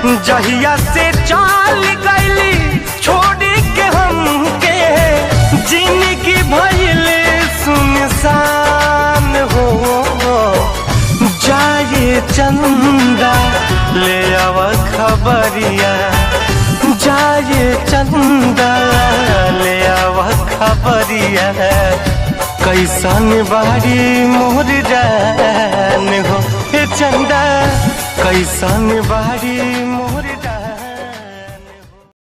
जहिया से चाल गईली छोड़ के हमके जिंदगी भइल सुनसान हो। जाए चंदा ले आव खबरिया, जाए चंदा ले आव खबरिया, कैसन बारी मोर जान हो। चंदा कैसन बारी मोर